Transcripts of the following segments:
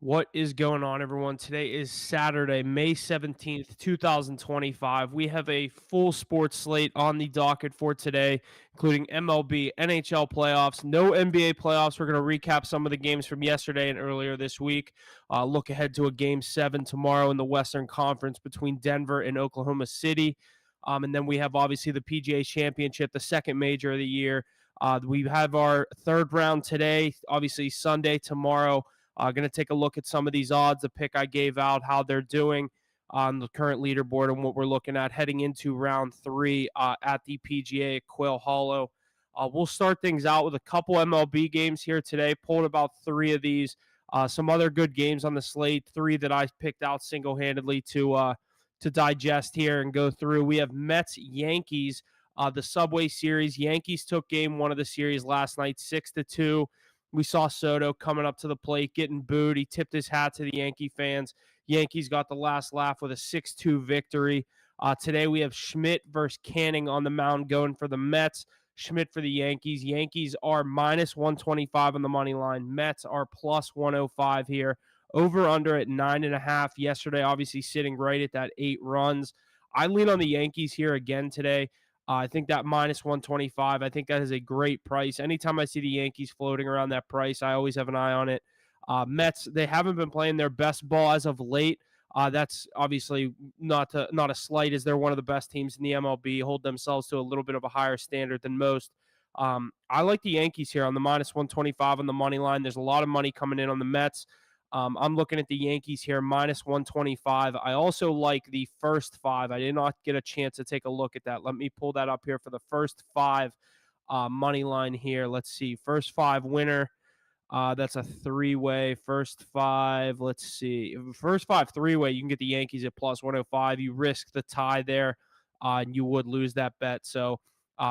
What is going on, everyone? Today is Saturday, May 17th, 2025. We have a full sports slate on the docket for today, including MLB, NHL playoffs, no NBA playoffs. We're going to recap some of the games from yesterday and earlier this week. Look ahead to a game 7 tomorrow in the Western Conference between Denver and Oklahoma City. And then we have obviously the PGA Championship, the second major of the year. We have our third round today, obviously Sunday, tomorrow. Going to take a look at some of these odds, the pick I gave out, how they're doing on the current leaderboard, and what we're looking at heading into round 3 at the PGA at Quail Hollow. We'll start things out with a couple MLB games here today. Pulled about 3 of these. Some other good games on the slate, 3 that I picked out single-handedly to digest here and go through. We have Mets Yankees, the Subway Series. Yankees took game 1 of the series last night, 6-2. We saw Soto coming up to the plate, getting booed. He tipped his hat to the Yankee fans. Yankees got the last laugh with a 6-2 victory. Today we have Schmidt versus Canning on the mound going for the Mets. Schmidt for the Yankees. Yankees are minus 125 on the money line. Mets are plus 105 here. Over under at 9.5. Yesterday, obviously sitting right at that 8 runs. I lean on the Yankees here again today. I think that minus 125, I think that is a great price. Anytime I see the Yankees floating around that price, I always have an eye on it. Mets, they haven't been playing their best ball as of late. That's obviously not a slight, as they're one of the best teams in the MLB, hold themselves to a little bit of a higher standard than most. I like the Yankees here on the minus 125 on the money line. There's a lot of money coming in on the Mets. I'm looking at the Yankees here, minus 125. I also like the first 5. I did not get a chance to take a look at that. Let me pull that up here for the first 5 money line here. Let's see. First 5 winner. That's a 3-way. First 5. Let's see. First 5 3-way. You can get the Yankees at plus 105. You risk the tie there, and you would lose that bet. So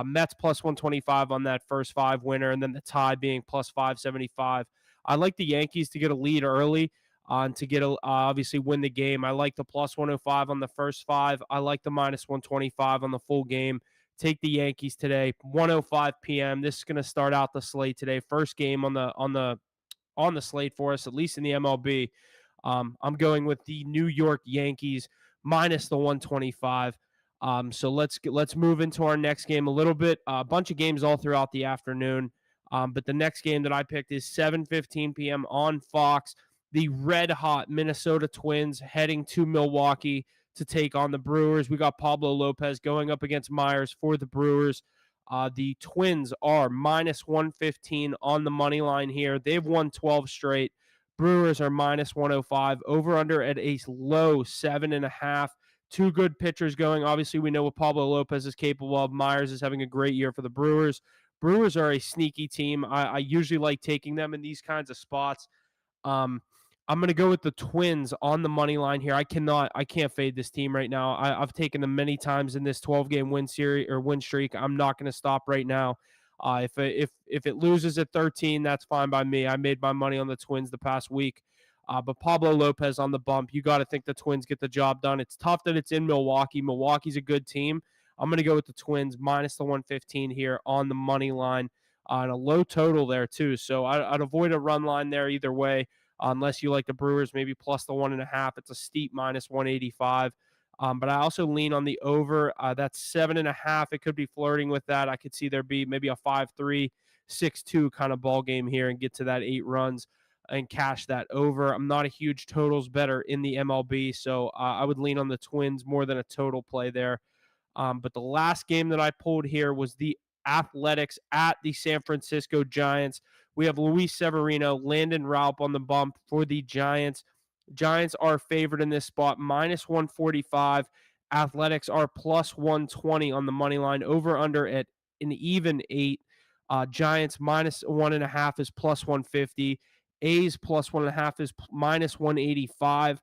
Mets plus 125 on that first 5 winner, and then the tie being plus 575. I like the Yankees to get a lead early and to get obviously win the game. I like the plus 105 on the first 5. I like the minus 125 on the full game. Take the Yankees today, 1:05 p.m. This is going to start out the slate today. First game on the slate for us, at least in the MLB. I'm going with the New York Yankees minus the 125. So let's move into our next game a little bit. A bunch of games all throughout the afternoon. But the next game that I picked is 7:15 p.m. on Fox. The red-hot Minnesota Twins heading to Milwaukee to take on the Brewers. We got Pablo Lopez going up against Myers for the Brewers. The Twins are minus 115 on the money line here. They've won 12 straight. Brewers are minus 105. Over-under at a low 7.5. 2 good pitchers going. Obviously, we know what Pablo Lopez is capable of. Myers is having a great year for the Brewers. Brewers are a sneaky team. I usually like taking them in these kinds of spots. I'm going to go with the Twins on the money line here. I can't fade this team right now. I've taken them many times in this 12-game win series or win streak. I'm not going to stop right now. If it loses at 13, that's fine by me. I made my money on the Twins the past week. But Pablo Lopez on the bump. You got to think the Twins get the job done. It's tough that it's in Milwaukee. Milwaukee's a good team. I'm going to go with the Twins minus the 115 here on the money line, and a low total there too. So I'd avoid a run line there either way, unless you like the Brewers, maybe plus the 1.5. It's a steep minus 185. But I also lean on the over. That's 7.5. It could be flirting with that. I could see there be maybe a 5-3, 6-2 kind of ball game here and get to that 8 runs and cash that over. I'm not a huge totals better in the MLB, so I would lean on the Twins more than a total play there. But the last game that I pulled here was the Athletics at the San Francisco Giants. We have Luis Severino, Landon Raup on the bump for the Giants. Giants are favored in this spot, minus 145. Athletics are plus 120 on the money line, over under at an even 8. Giants minus 1.5 is plus 150. A's plus 1.5 is minus 185.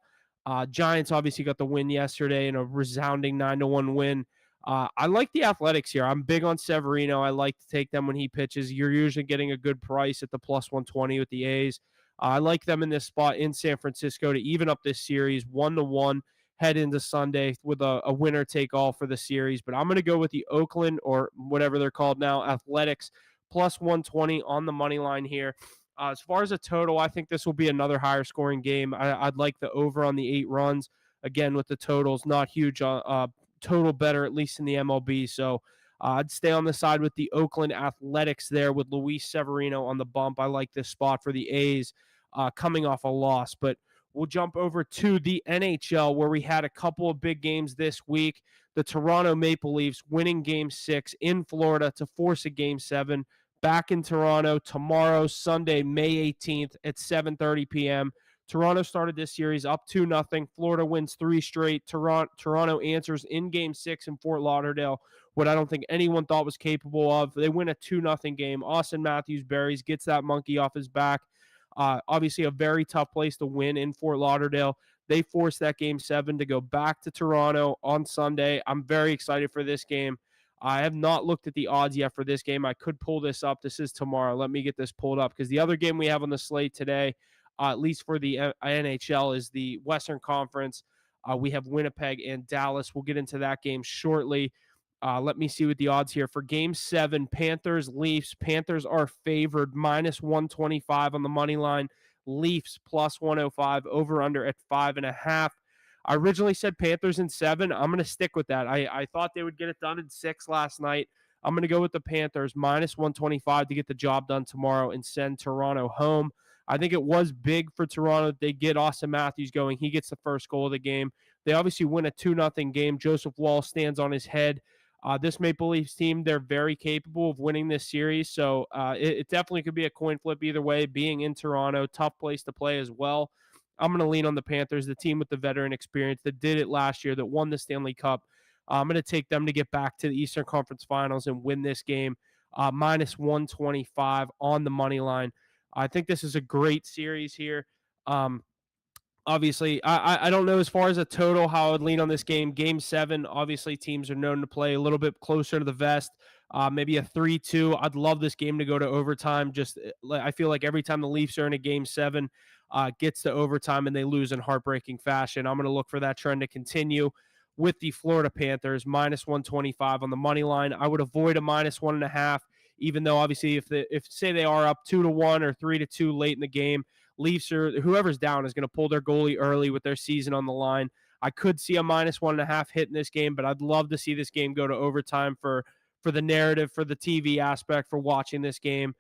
Giants obviously got the win yesterday in a resounding 9-1 win. I like the Athletics here. I'm big on Severino. I like to take them when he pitches. You're usually getting a good price at the plus 120 with the A's. I like them in this spot in San Francisco to even up this series 1-1, head into Sunday with a winner take all for the series. But I'm going to go with the Oakland, or whatever they're called now, Athletics, plus 120 on the money line here. As far as a total, I think this will be another higher scoring game. I'd like the over on the 8 runs. Again, with the totals, not huge total better, at least in the MLB. So I'd stay on the side with the Oakland Athletics there with Luis Severino on the bump. I like this spot for the A's coming off a loss. But we'll jump over to the NHL where we had a couple of big games this week. The Toronto Maple Leafs winning Game 6 in Florida to force a Game 7 back in Toronto tomorrow, Sunday, May 18th at 7:30 p.m. Toronto started this series up 2-0. Florida wins 3 straight. Toronto answers in Game 6 in Fort Lauderdale, what I don't think anyone thought was capable of. They win a 2-0 game. Austin Matthews buries, gets that monkey off his back. Obviously, a very tough place to win in Fort Lauderdale. They forced that Game 7 to go back to Toronto on Sunday. I'm very excited for this game. I have not looked at the odds yet for this game. I could pull this up. This is tomorrow. Let me get this pulled up because the other game we have on the slate today, at least for the NHL, is the Western Conference. We have Winnipeg and Dallas. We'll get into that game shortly. Let me see what the odds here for Game 7. Panthers, Leafs. Panthers are favored minus 125 on the money line. Leafs plus 105, over under at 5.5. I originally said Panthers in 7. I'm going to stick with that. I thought they would get it done in 6 last night. I'm going to go with the Panthers minus 125 to get the job done tomorrow and send Toronto home. I think it was big for Toronto. They get Austin Matthews going. He gets the first goal of the game. They obviously win a 2-0 game. Joseph Wall stands on his head. This Maple Leafs team, they're very capable of winning this series. So it definitely could be a coin flip either way, being in Toronto. Tough place to play as well. I'm going to lean on the Panthers, the team with the veteran experience that did it last year, that won the Stanley Cup. I'm going to take them to get back to the Eastern Conference Finals and win this game, minus 125 on the money line. I think this is a great series here. Obviously, I don't know as far as a total how I would lean on this game. Game 7, obviously, teams are known to play a little bit closer to the vest. Maybe a 3-2. I'd love this game to go to overtime. Just I feel like every time the Leafs are in a Game 7, gets to overtime and they lose in heartbreaking fashion. I'm going to look for that trend to continue with the Florida Panthers, minus 125 on the money line. I would avoid a minus 1.5, even though obviously if say they are up 2-1 or 3-2 late in the game, Leafs or whoever's down is going to pull their goalie early with their season on the line. I could see a minus 1.5 hit in this game, but I'd love to see this game go to overtime for the narrative, for the TV aspect, for watching this game.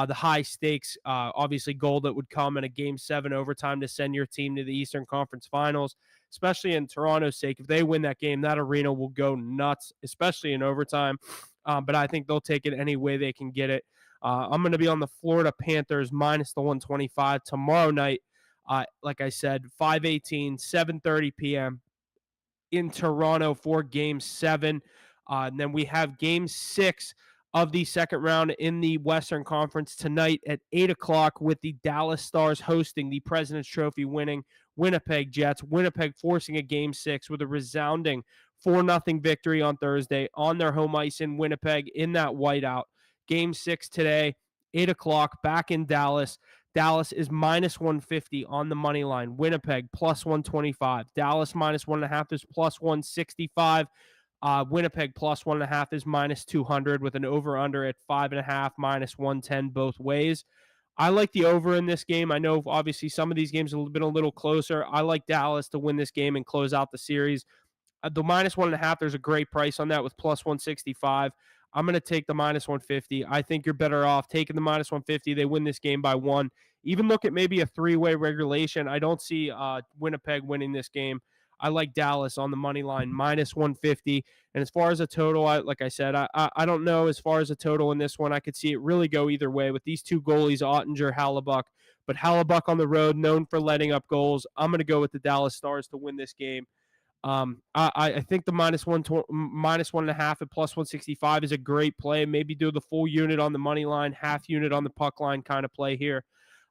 The high stakes, obviously, goal that would come in a Game 7 overtime to send your team to the Eastern Conference Finals, especially in Toronto's sake. If they win that game, that arena will go nuts, especially in overtime. But I think they'll take it any way they can get it. I'm going to be on the Florida Panthers minus the 125 tomorrow night. Like I said, 5:18, 7:30 p.m. in Toronto for Game 7. And then we have Game 6 of the second round in the Western Conference tonight at 8 o'clock with the Dallas Stars hosting the President's Trophy winning Winnipeg Jets. Winnipeg forcing a Game 6 with a resounding 4-0 victory on Thursday on their home ice in Winnipeg in that whiteout. Game 6 today, 8 o'clock, back in Dallas. Dallas is minus 150 on the money line. Winnipeg plus 125. Dallas minus 1.5 is plus 165. Winnipeg plus 1.5 is minus 200 with an over-under at 5.5, minus 110 both ways. I like the over in this game. I know obviously some of these games have been a little closer. I like Dallas to win this game and close out the series. The minus 1.5, there's a great price on that with plus 165. I'm going to take the minus 150. I think you're better off taking the minus 150. They win this game by 1. Even look at maybe a 3-way regulation. I don't see Winnipeg winning this game. I like Dallas on the money line, minus 150. And as far as a total, like I said, I don't know as far as a total in this one. I could see it really go either way with these two goalies, Ottinger, Hellebuyck. But Hellebuyck on the road, known for letting up goals. I'm going to go with the Dallas Stars to win this game. I think the minus 1.5 at plus 165 is a great play. Maybe do the full unit on the money line, half unit on the puck line kind of play here.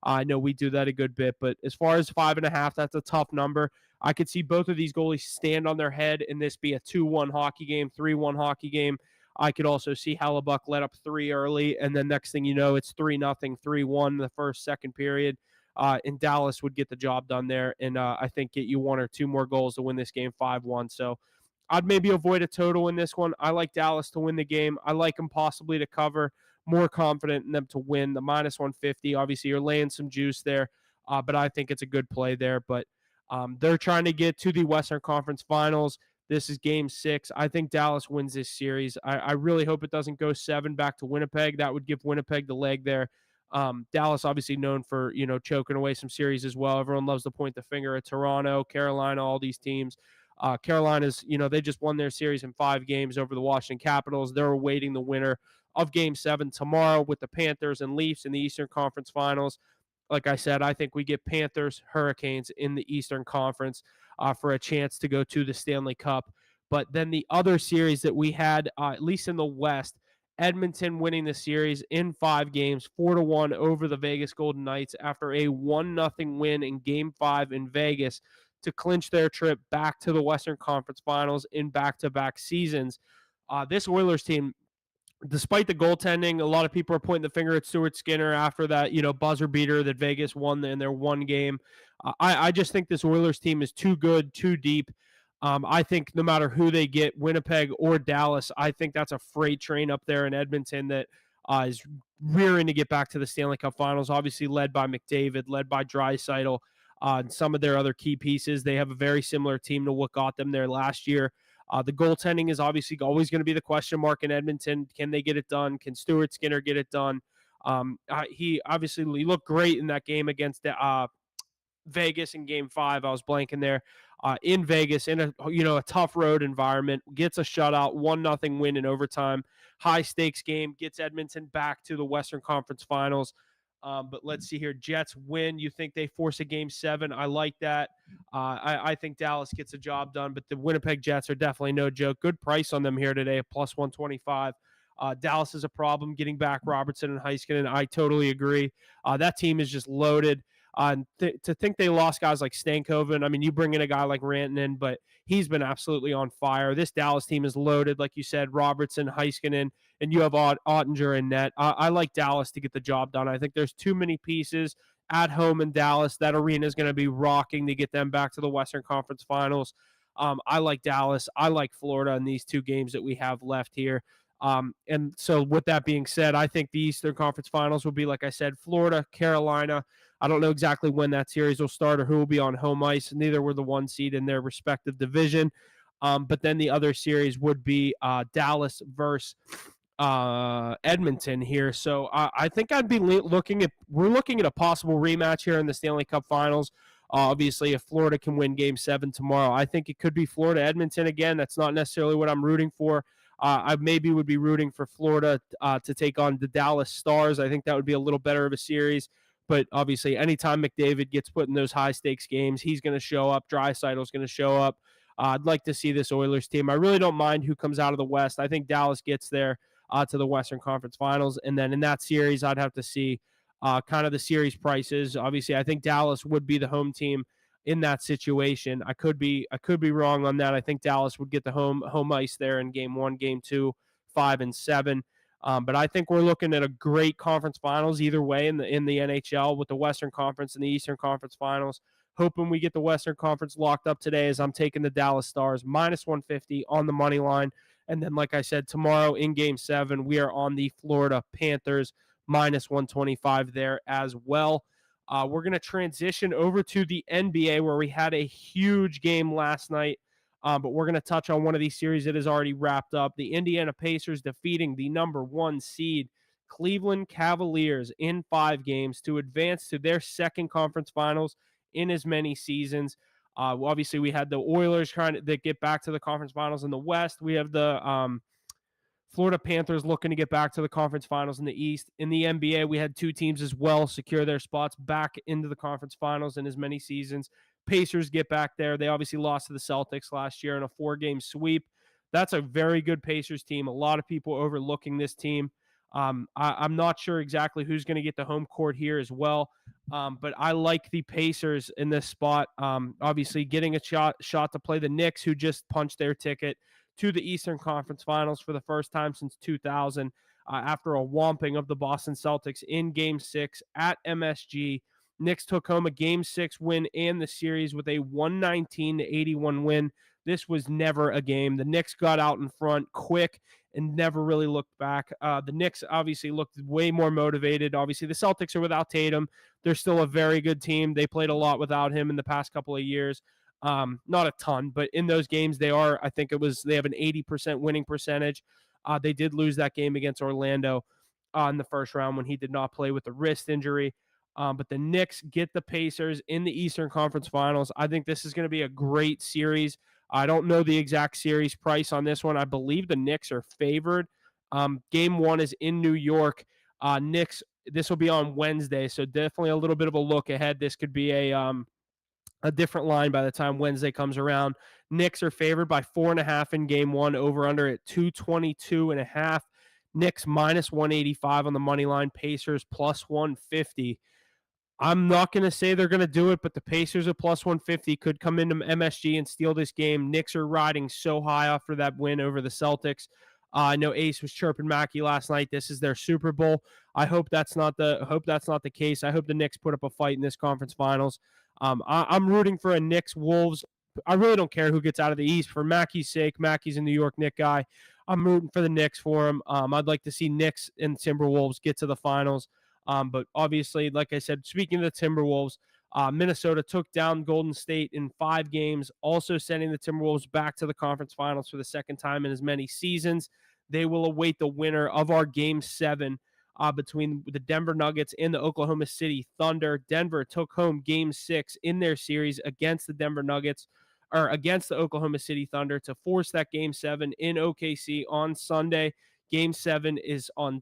I know we do that a good bit, but as far as 5.5, that's a tough number. I could see both of these goalies stand on their head and this be a 2-1 hockey game, 3-1 hockey game. I could also see Hellebuyck let up 3 early, and then next thing you know, it's 3-0, 3-1 the first, second period. And Dallas would get the job done there, and I think get you 1 or 2 more goals to win this game 5-1. So I'd maybe avoid a total in this one. I like Dallas to win the game. I like them possibly to cover, more confident in them to win. The minus 150, obviously, you're laying some juice there, but I think it's a good play there. But they're trying to get to the Western Conference Finals. This is game 6. I think Dallas wins this series. I really hope it doesn't go 7 back to Winnipeg. That would give Winnipeg the leg there. Dallas obviously known for, choking away some series as well. Everyone loves to point the finger at Toronto, Carolina, all these teams. Carolina's, they just won their series in 5 games over the Washington Capitals. They're awaiting the winner of game 7 tomorrow with the Panthers and Leafs in the Eastern Conference Finals. Like I said, I think we get Panthers, Hurricanes in the Eastern Conference for a chance to go to the Stanley Cup. But then the other series that we had, at least in the West, Edmonton winning the series in 5 games, 4-1 over the Vegas Golden Knights after a 1-0 win in Game 5 in Vegas to clinch their trip back to the Western Conference Finals in back-to-back seasons. This Oilers team, despite the goaltending, a lot of people are pointing the finger at Stuart Skinner after that, buzzer beater that Vegas won in their one game. I just think this Oilers team is too good, too deep. I think no matter who they get, Winnipeg or Dallas, I think that's a freight train up there in Edmonton that is rearing to get back to the Stanley Cup Finals, obviously led by McDavid, led by Draisaitl, and some of their other key pieces. They have a very similar team to what got them there last year. The goaltending is obviously always going to be the question mark in Edmonton. Can they get it done? Can Stuart Skinner get it done? He looked great in that game against Vegas in Game 5. I was blanking there. In Vegas, in a tough road environment, gets a shutout, 1-0 win in overtime, high stakes game, gets Edmonton back to the Western Conference Finals. But let's see here. Jets win. You think they force a Game 7? I like that. I think Dallas gets a job done, but the Winnipeg Jets are definitely no joke. Good price on them here today, plus 125. Dallas is a problem getting back Robertson and Heiskanen. I totally agree. That team is just loaded. To think they lost guys like Stankoven. I mean, you bring in a guy like Rantanen, but he's been absolutely on fire. This Dallas team is loaded, like you said, Robertson, Heiskanen, and you have Ottinger in net. I like Dallas to get the job done. I think there's too many pieces at home in Dallas. That arena is going to be rocking to get them back to the Western Conference Finals. I like Dallas. I like Florida in these 2 games that we have left here. And so with that being said, I think the Eastern Conference Finals will be, like I said, Florida, Carolina. I don't know exactly when that series will start or who will be on home ice. Neither were the 1 seed in their respective division. But then the other series would be Dallas versus Edmonton here. So I think I'd be we're looking at a possible rematch here in the Stanley Cup Finals. Obviously, if Florida can win Game 7 tomorrow, I think it could be Florida-Edmonton again. That's not necessarily what I'm rooting for. I maybe would be rooting for Florida to take on the Dallas Stars. I think that would be a little better of a series. But obviously, anytime McDavid gets put in those high-stakes games, he's going to show up. Draisaitl's going to show up. I'd like to see this Oilers team. I really don't mind who comes out of the West. I think Dallas gets there to the Western Conference Finals. And then in that series, I'd have to see kind of the series prices. Obviously, I think Dallas would be the home team in that situation. I could be wrong on that. I think Dallas would get the home ice there in Game 1, Game 2, 5, and 7. But I think we're looking at a great conference finals either way in the NHL with the Western Conference and the Eastern Conference Finals. Hoping we get the Western Conference locked up today as I'm taking the Dallas Stars minus 150 on the money line. And then, like I said, tomorrow in Game 7, we are on the Florida Panthers minus 125 there as well. We're going to transition over to the NBA where we had a huge game last night. But we're going to touch on one of these series that is already wrapped up. The Indiana Pacers defeating the number 1 seed Cleveland Cavaliers in 5 games to advance to their second conference finals in as many seasons. Obviously, we had the Oilers trying to get back to the conference finals in the West. We have the Florida Panthers looking to get back to the conference finals in the East. In the NBA, we had 2 teams as well secure their spots back into the conference finals in as many seasons. Pacers get back there. They obviously lost to the Celtics last year in a 4-game sweep. That's a very good Pacers team. A lot of people overlooking this team. I'm not sure exactly who's going to get the home court here as well, but I like the Pacers in this spot. Obviously, getting a shot to play the Knicks, who just punched their ticket to the Eastern Conference Finals for the first time since 2000 after a whomping of the Boston Celtics in Game 6 at MSG. Knicks took home a Game 6 win and the series with a 119-81 win. This was never a game. The Knicks got out in front quick and never really looked back. The Knicks obviously looked way more motivated. Obviously, the Celtics are without Tatum. They're still a very good team. They played a lot without him in the past couple of years. Not a ton, but in those games they are. I think they have an 80% winning percentage. They did lose that game against Orlando in the first round when he did not play with a wrist injury. But the Knicks get the Pacers in the Eastern Conference Finals. I think this is going to be a great series. I don't know the exact series price on this one. I believe the Knicks are favored. Game one is in New York. Knicks, this will be on Wednesday, so definitely a little bit of a look ahead. This could be a different line by the time Wednesday comes around. Knicks are favored by 4.5 in game one, over under at 222.5. Knicks minus 185 on the money line. Pacers plus 150. I'm not going to say they're going to do it, but the Pacers at plus 150 could come into MSG and steal this game. Knicks are riding so high after that win over the Celtics. I know Ace was chirping Mackey last night. This is their Super Bowl. I hope that's not the case. I hope the Knicks put up a fight in this conference finals. I'm rooting for a Knicks Wolves. I really don't care who gets out of the East for Mackey's sake. Mackey's a New York Knicks guy. I'm rooting for the Knicks for him. I'd like to see Knicks and Timberwolves get to the finals. But obviously, like I said, speaking of the Timberwolves, Minnesota took down Golden State in 5 games, also sending the Timberwolves back to the conference finals for the second time in as many seasons. They will await the winner of our Game 7 between the Denver Nuggets and the Oklahoma City Thunder. Denver took home Game 6 in their series against the Denver Nuggets, or against the Oklahoma City Thunder, to force that Game 7 in OKC on Sunday. Game 7 is on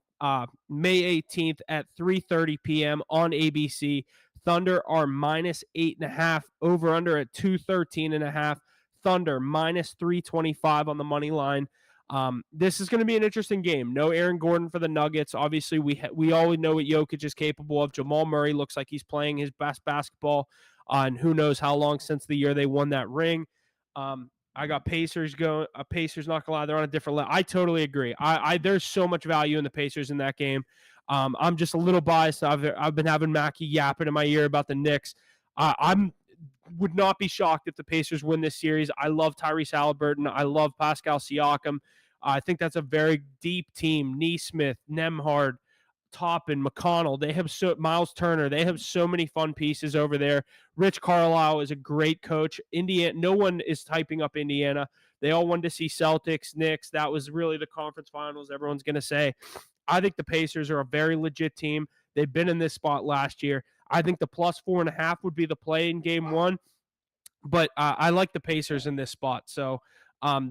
May 18th at 3:30 p.m. on ABC. Thunder are minus 8.5, over under at 213.5. Thunder minus 325 on the money line. This is going to be an interesting game. No Aaron Gordon for the Nuggets. Obviously, we always know what Jokic is capable of. Jamal Murray looks like he's playing his best basketball, and who knows how long since the year they won that ring. I got Pacers going. Pacers, not gonna lie, they're on a different level. I totally agree. There's so much value in the Pacers in that game. I'm just a little biased. I've been having Mackey yapping in my ear about the Knicks. I'm would not be shocked if the Pacers win this series. I love Tyrese Haliburton. I love Pascal Siakam. I think that's a very deep team. Nesmith, Nembhard, Toppin, McConnell. They have Miles Turner. They have so many fun pieces over there. Rich Carlisle is a great coach. Indiana, no one is typing up Indiana. They all wanted to see Celtics, Knicks. That was really the conference finals. Everyone's going to say. I think the Pacers are a very legit team. They've been in this spot last year. I think the plus 4.5 would be the play in game one, but I like the Pacers in this spot. So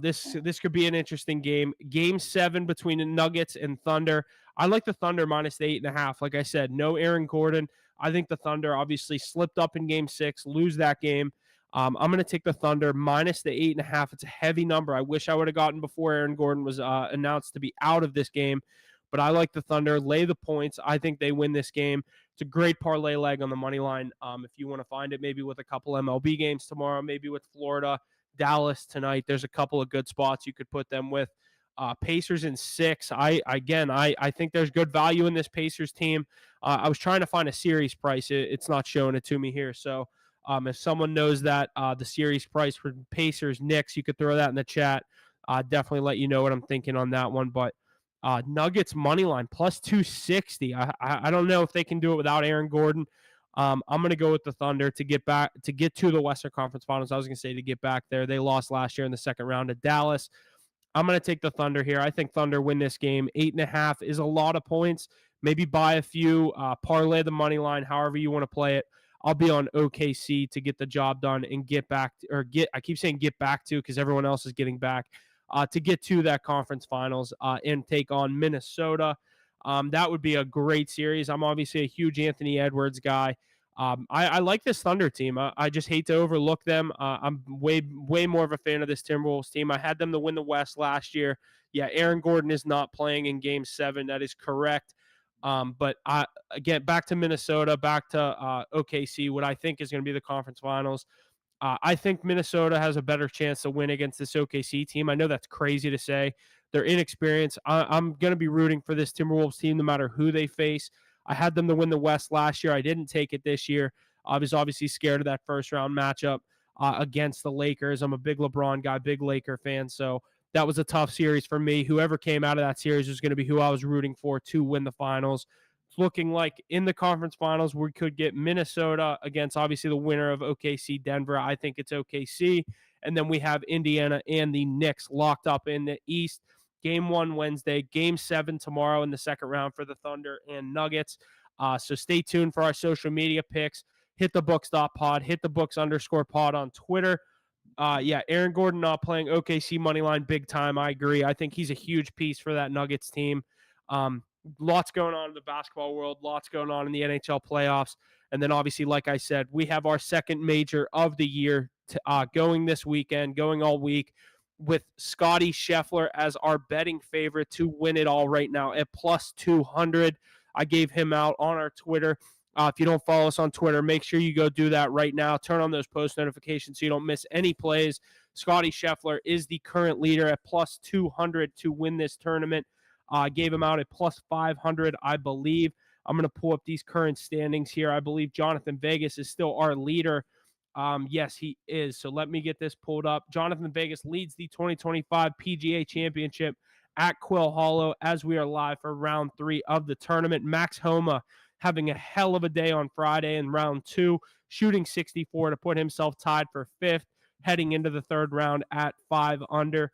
this could be an interesting game. Game 7 between the Nuggets and Thunder. I like the Thunder minus the 8.5. Like I said, no Aaron Gordon. I think the Thunder obviously slipped up in game 6, lose that game. I'm going to take the Thunder minus the 8.5. It's a heavy number. I wish I would have gotten before Aaron Gordon was announced to be out of this game. But I like the Thunder. Lay the points. I think they win this game. It's a great parlay leg on the money line. If you want to find it, maybe with a couple MLB games tomorrow, maybe with Florida, Dallas tonight. There's a couple of good spots you could put them with. Pacers in 6. I think there's good value in this Pacers team. I was trying to find a series price. It's not showing it to me here. So if someone knows that the series price for Pacers Knicks, you could throw that in the chat. Definitely let you know what I'm thinking on that one. But Nuggets money line plus 260. I don't know if they can do it without Aaron Gordon. I'm going to go with the Thunder to get to the Western Conference Finals. I was going to say to get back there. They lost last year in the second round to Dallas. I'm going to take the Thunder here. I think Thunder win this game. 8.5 is a lot of points. Maybe buy a few, parlay the money line, however you want to play it. I'll be on OKC to get the job done and I keep saying get back to because everyone else is getting back. To get to that conference finals and take on Minnesota. That would be a great series. I'm obviously a huge Anthony Edwards guy. I like this Thunder team. I just hate to overlook them. I'm way more of a fan of this Timberwolves team. I had them to win the West last year. Yeah, Aaron Gordon is not playing in Game 7. That is correct. But again, back to Minnesota, back to OKC, what I think is going to be the conference finals. I think Minnesota has a better chance to win against this OKC team. I know that's crazy to say. They're inexperienced. I'm going to be rooting for this Timberwolves team no matter who they face. I had them to win the West last year. I didn't take it this year. I was obviously scared of that first-round matchup against the Lakers. I'm a big LeBron guy, big Laker fan. So that was a tough series for me. Whoever came out of that series was going to be who I was rooting for to win the finals. It's looking like in the conference finals, we could get Minnesota against obviously the winner of OKC Denver. I think it's OKC. And then we have Indiana and the Knicks locked up in the East. Game 1 Wednesday, Game 7 tomorrow in the second round for the Thunder and Nuggets. So stay tuned for our social media picks. Hit the books.pod, hit the books_pod on Twitter. Aaron Gordon not playing OKC moneyline big time. I agree. I think he's a huge piece for that Nuggets team. Lots going on in the basketball world, lots going on in the NHL playoffs. And then obviously, like I said, we have our second major of the year going this weekend, going all week, with Scotty Scheffler as our betting favorite to win it all right now at plus 200. I gave him out on our Twitter. If you don't follow us on Twitter, make sure you go do that right now. Turn on those post notifications so you don't miss any plays. Scotty Scheffler is the current leader at plus 200 to win this tournament. Gave him out at plus 500, I believe. I'm going to pull up these current standings here. I believe Jonathan Vegas is still our leader. Yes, he is. So let me get this pulled up. Jonathan Vegas leads the 2025 PGA Championship at Quill Hollow as we are live for round 3 of the tournament. Max Homa having a hell of a day on Friday in round 2, shooting 64 to put himself tied for 5th, heading into the 3rd round at 5 under.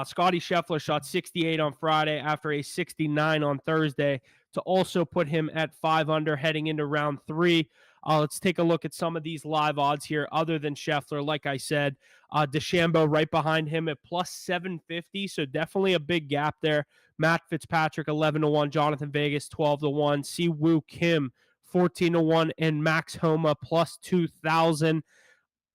Scotty Scheffler shot 68 on Friday after a 69 on Thursday to also put him at 5 under heading into round 3. Let's take a look at some of these live odds here other than Scheffler. Like I said, DeChambeau right behind him at plus 750, so definitely a big gap there. Matt Fitzpatrick 11-1, Jonathan Vegas 12-1, Si Woo Kim 14-1, and Max Homa plus 2,000.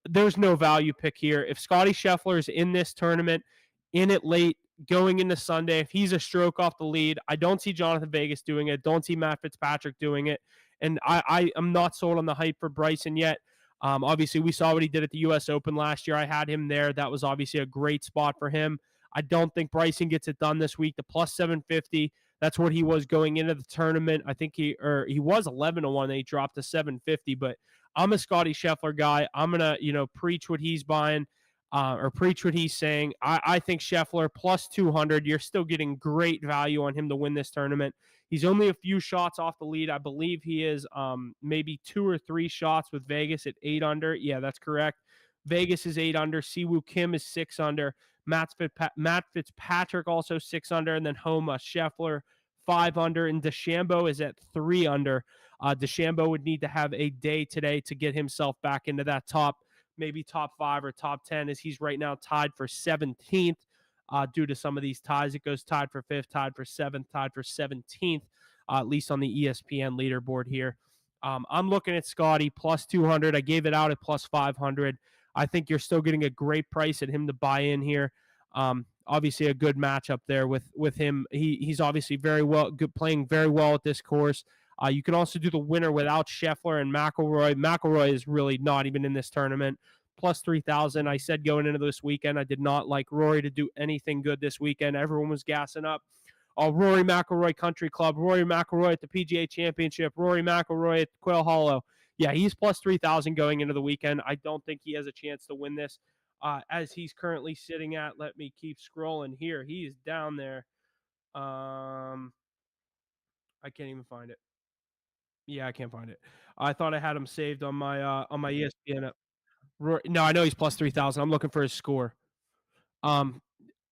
There's no value pick here. If Scotty Scheffler is in this tournament, in it late, going into Sunday, if he's a stroke off the lead, I don't see Jonathan Vegas doing it. Don't see Matt Fitzpatrick doing it. And I am not sold on the hype for Bryson yet. Obviously, we saw what he did at the U.S. Open last year. I had him there. That was obviously a great spot for him. I don't think Bryson gets it done this week. The plus 750, that's what he was going into the tournament. I think he was 11-1. Then he dropped to 750. But I'm a Scotty Scheffler guy. I'm gonna preach what he's buying. Or preach what he's saying. I think Scheffler plus 200. You're still getting great value on him to win this tournament. He's only a few shots off the lead. I believe he is maybe 2 or 3 shots with Vegas at 8 under. Yeah, that's correct. Vegas is 8 under. Si Woo Kim is 6 under. Matt Fitzpatrick also 6 under. And then Homa, Scheffler 5 under. And DeChambeau is at 3 under. DeChambeau would need to have a day today to get himself back into that maybe top 5 or top 10, as he's right now tied for 17th due to some of these ties. It goes tied for 5th, tied for 7th, tied for 17th, at least on the ESPN leaderboard here. I'm looking at Scotty plus 200. I gave it out at plus 500. I think you're still getting a great price at him to buy in here. Obviously a good matchup there with him. He's obviously playing very well at this course. You can also do the winner without Scheffler and McIlroy. McIlroy is really not even in this tournament. Plus 3,000. I said going into this weekend, I did not like Rory to do anything good this weekend. Everyone was gassing up. Rory McIlroy Country Club, Rory McIlroy at the PGA Championship, Rory McIlroy at Quail Hollow. Yeah, he's plus 3,000 going into the weekend. I don't think he has a chance to win this as he's currently sitting at. Let me keep scrolling here. He is down there. I can't even find it. Yeah, I can't find it. I thought I had him saved on my ESPN. No, I know he's plus 3,000. I'm looking for his score.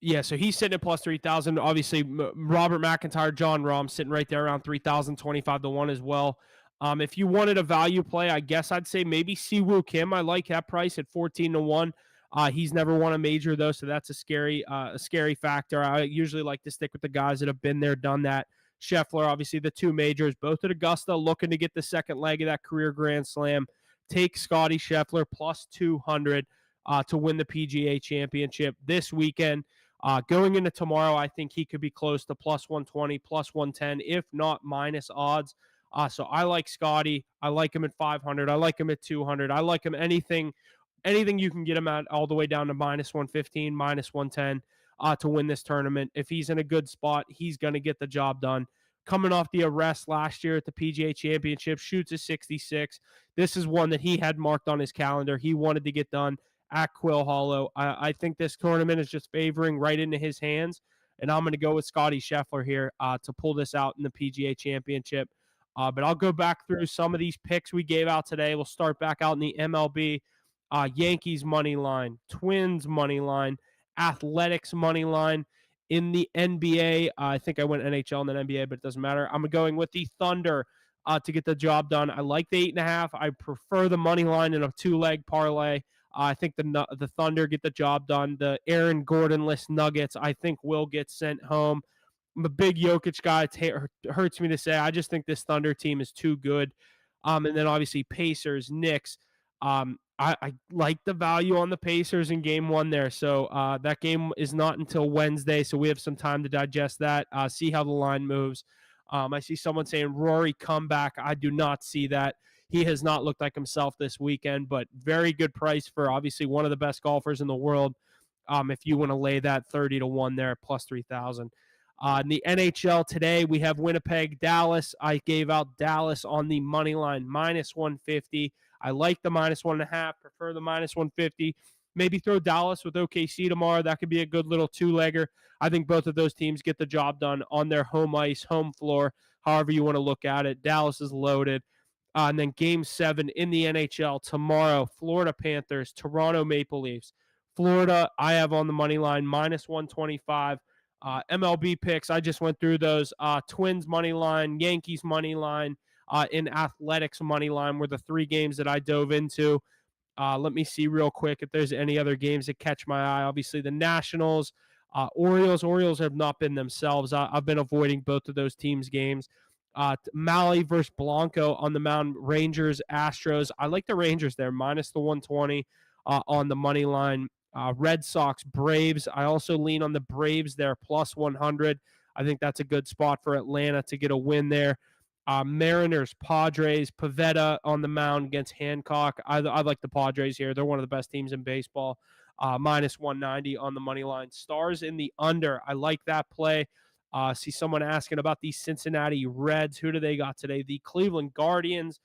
Yeah, so he's sitting at plus 3,000. Obviously, Robert McIntyre, John Rahm sitting right there around 3,000, 25-1 as well. If you wanted a value play, I guess I'd say maybe Si Woo Kim. I like that price at 14-1. He's never won a major though, so that's a scary factor. I usually like to stick with the guys that have been there, done that. Scheffler, obviously the 2 majors, both at Augusta, looking to get the second leg of that career Grand Slam. Take Scotty Scheffler plus 200 to win the PGA Championship this weekend. Going into tomorrow, I think he could be close to plus 120, plus 110, if not minus odds. So I like Scotty. I like him at 500. I like him at 200. I like him anything you can get him at, all the way down to minus 115, minus 110 to win this tournament. If he's in a good spot, he's going to get the job done. Coming off the arrest last year at the PGA Championship, shoots a 66. This is one that he had marked on his calendar. He wanted to get done at Quill Hollow. I think this tournament is just favoring right into his hands, and I'm going to go with Scotty Scheffler here to pull this out in the PGA Championship. But I'll go back through some of these picks we gave out today. We'll start back out in the MLB. Yankees money line, Twins money line, Athletics money line. In the NBA, I think I went NHL and then NBA, but it doesn't matter. I'm going with the Thunder to get the job done. I like the 8.5. I prefer the money line in a 2-leg parlay. I think the Thunder get the job done. The Aaron Gordon-less Nuggets, I think, will get sent home. I'm a big Jokic guy. It hurts me to say. I just think this Thunder team is too good. And then obviously Pacers, Knicks. I like the value on the Pacers in game one there. So that game is not until Wednesday, so we have some time to digest that, see how the line moves. I see someone saying Rory comeback. I do not see that. He has not looked like himself this weekend, but very good price for obviously one of the best golfers in the world. If you want to lay that 30-1 there, plus 3,000. In the NHL today, we have Winnipeg, Dallas. I gave out Dallas on the money line, minus 150. I like the minus 1.5, prefer the minus 150. Maybe throw Dallas with OKC tomorrow. That could be a good little 2-legger. I think both of those teams get the job done on their home ice, home floor, however you want to look at it. Dallas is loaded. And then game 7 in the NHL tomorrow, Florida Panthers, Toronto Maple Leafs. Florida, I have on the money line, minus 125. MLB picks, I just went through those. Twins money line, Yankees money line, in Athletics money line were the 3 games that I dove into. Let me see real quick if there's any other games that catch my eye. Obviously, the Nationals, Orioles. Orioles have not been themselves. I've been avoiding both of those teams' games. Mahle versus Blanco on the mound. Rangers, Astros. I like the Rangers there, minus the 120 on the money line. Red Sox, Braves. I also lean on the Braves there, plus 100. I think that's a good spot for Atlanta to get a win there. Mariners, Padres, Pivetta on the mound against Hancock. I like the Padres here. They're one of the best teams in baseball. Minus 190 on the money line. Stars in the under. I like that play. See someone asking about the Cincinnati Reds. Who do they got today? The Cleveland Guardians.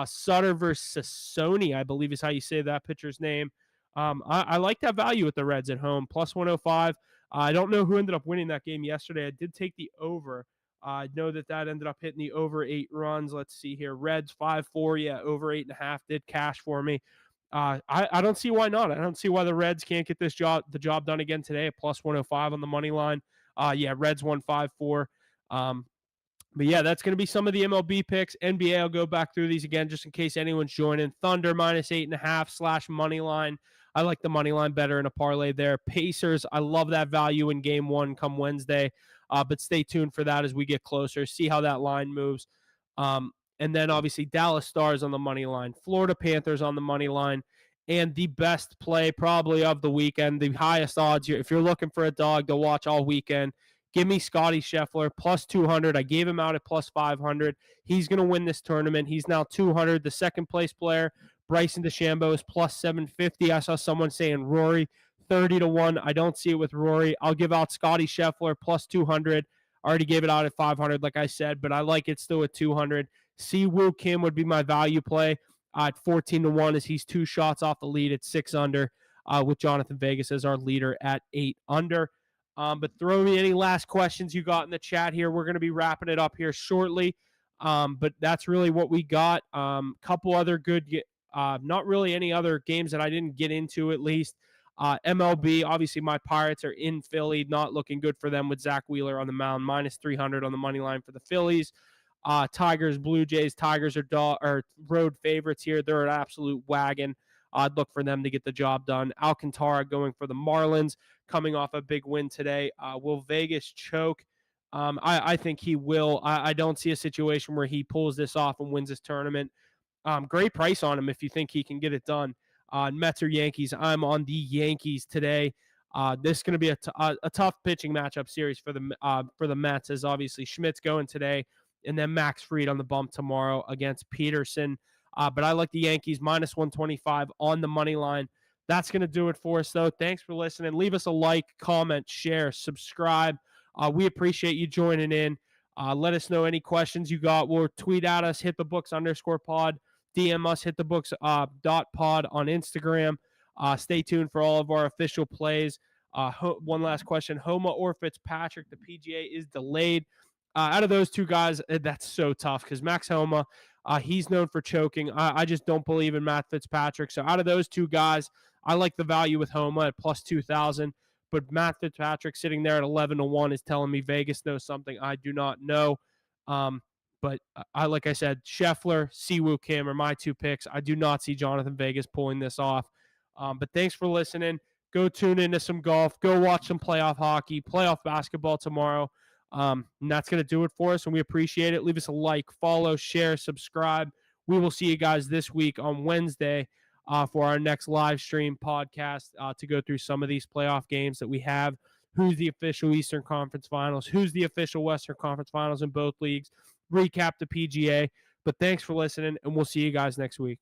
Sutter versus Sassoni, I believe is how you say that pitcher's name. I like that value with the Reds at home, plus 105. I don't know who ended up winning that game yesterday. I did take the over. I know that ended up hitting the over 8 runs. Let's see here. Reds 5-4. Yeah, over 8.5 did cash for me. I don't see why not. I don't see why the Reds can't get the job done again today at plus 105 on the money line. Yeah, Reds won 5-4. But yeah, that's going to be some of the MLB picks. NBA, I'll go back through these again just in case anyone's joining. Thunder minus 8.5 / money line. I like the money line better in a parlay there. Pacers, I love that value in game 1 come Wednesday. But stay tuned for that as we get closer. See how that line moves. And then obviously Dallas Stars on the money line. Florida Panthers on the money line. And the best play probably of the weekend, the highest odds. If you're looking for a dog to watch all weekend, give me Scotty Scheffler, plus 200. I gave him out at plus 500. He's going to win this tournament. He's now 200. The second place player, Bryson DeChambeau, is plus 750. I saw someone saying Rory, 30-1. I don't see it with Rory. I'll give out Scotty Scheffler, plus 200. I already gave it out at 500, like I said, but I like it still at 200. Siwoo Kim would be my value play at 14-1 as he's 2 shots off the lead at 6 under, with Jonathan Vegas as our leader at 8 under. But throw me any last questions you got in the chat here. We're going to be wrapping it up here shortly. But that's really what we got. Couple other good, not really any other games that I didn't get into at least. MLB, obviously my Pirates are in Philly, not looking good for them with Zach Wheeler on the mound, minus 300 on the money line for the Phillies. Tigers, Blue Jays. Tigers are road favorites here. They're an absolute wagon. I'd look for them to get the job done. Alcantara going for the Marlins, coming off a big win today. Will Vegas choke? I think he will. I don't see a situation where he pulls this off and wins this tournament. Great price on him if you think he can get it done. Mets or Yankees? I'm on the Yankees today. This is going to be a tough pitching matchup series for the Mets, as obviously Schmidt's going today, and then Max Fried on the bump tomorrow against Peterson. But I like the Yankees minus 125 on the money line. That's going to do it for us, though. Thanks for listening. Leave us a like, comment, share, subscribe. We appreciate you joining in. Let us know any questions you got. We'll tweet at us, @hitthebooks_pod, DM us, @hitthebooks.pod on Instagram. Stay tuned for all of our official plays. One last question: Homa or Fitzpatrick? The PGA is delayed. Out of those two guys, that's so tough because Max Homa, he's known for choking. I just don't believe in Matt Fitzpatrick. So out of those two guys, I like the value with Homa at plus 2,000. But Matt Fitzpatrick sitting there at 11-1 is telling me Vegas knows something I do not know. But like I said, Scheffler, Siwoo Kim are my two picks. I do not see Jonathan Vegas pulling this off. But thanks for listening. Go tune into some golf. Go watch some playoff hockey, playoff basketball tomorrow. And that's going to do it for us, and we appreciate it. Leave us a like, follow, share, subscribe. We will see you guys this week on Wednesday for our next live stream podcast to go through some of these playoff games that we have. Who's the official Eastern Conference Finals? Who's the official Western Conference Finals in both leagues? Recap the PGA. But thanks for listening, and we'll see you guys next week.